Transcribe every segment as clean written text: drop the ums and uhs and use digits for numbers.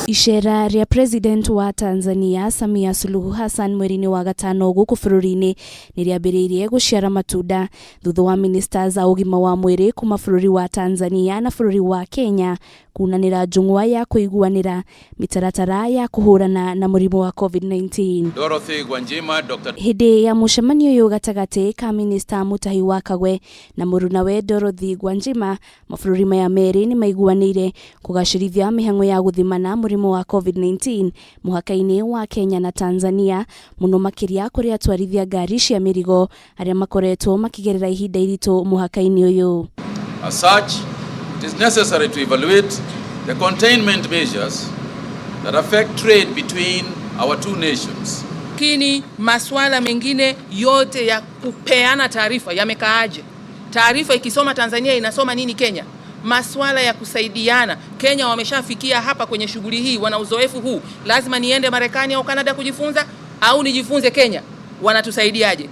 Ishera ria President wa Tanzania Samia Suluhu Hassan mweri-ini wa gatano guku bururi-ini niriambiriirie guciara matunda thutha wa ministers a ugima wa mwiri kuma bururi wa Tanzania na bururi wa Kenya kunanira njung'wa ya kuiguanira mitaratara ya kuhurana na murimu wa COVID-19. Dorothy Gwanjima, Dr. Hindi ya mucemanio uyu gatagati ka minister Mutahi Kagwe na murunawe Dorothy Gwanjima mabururi maya meri nimaiguaniire kugacirithia mihang'o ya guthimana murimu wa COVID-19 muhaka-ini wa Kenya na Tanzania muno makiria kuri atwarithia ngari cia mirigo aria makoretwo makigerera ihinda iritu muhaka-ini uyu. As such, it is necessary to evaluate the containment measures that affect trade between our two nations. Kini maswala mengine yote ya kupeana taarifa yamekaaje? Taarifa ikisoma Tanzania inasoma nini Kenya? Maswala ya kusaidiana. Kenya wameshafikia hapa kwenye shughuli hii, wana uzoefu huu. Lazima niende Marekani au Canada kujifunza au nijifunze Kenya? Wanatusaidiaje?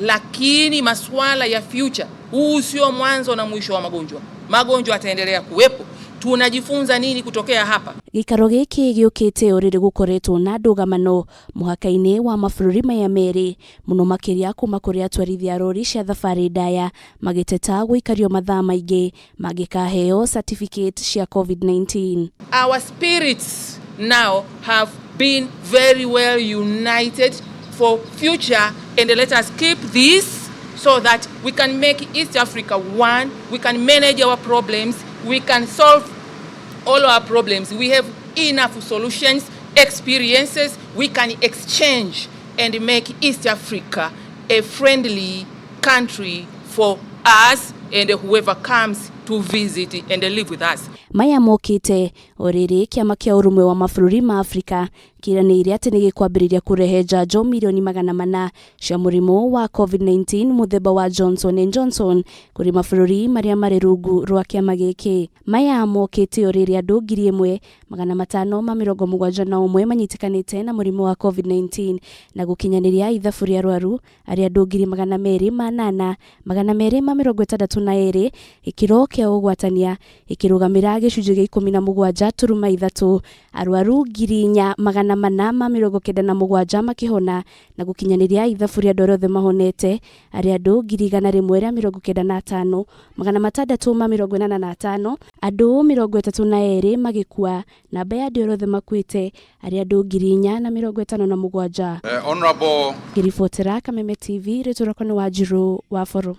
Lakini maswala ya future, huu sio mwanzo na mwisho wa magonjwa. Magonjwa yataendelea kuwepo. Tunajifunza nini kutokea hapa? Giikaro giki giukite uriri gukoretwo na ndugamano muhaka-ini wa mabururi maya meri muno makiria kuma kuri atwarithia rori cia thabari ndaya magiteta guikario mathaa maingi magikaheo certificate cia COVID-19. Our spirits now have been very well united for future, and let us keep this so that we can make East Africa one, we can manage our problems, we can solve all our problems. We have enough solutions, experiences, we can exchange and make East Africa a friendly country for us and whoever comes to visit and live with us. Maya mokite oriri kiama kia urumwe wa mabururi ma Afrika kiraniire ati ni gikwambiriria kurehe njanjo milioni 400 cia murimu wa COVID-19 muthemba wa Johnson & Johnson kuri mabururi maria mari rungu rwa kiama giki. Maya mokite oriri andu 1571 manyitikanite na murimu wa COVID-19 na gukinyaniria ithabu ria arwaru aria andu 2,262 ikiro kia ugwatania ikirugamira gicunjĩ gĩa 17.3 arwaru 4,497 makihona na gukinyaniria ithabu ria andũ othe mahonete aria andũ 195,685 andũ 32 magikua na namba ya andũ othe makuite aria andũ 4,457. Honorable Giribotera Kameme TV riturako ni Wanjiru wa Foro.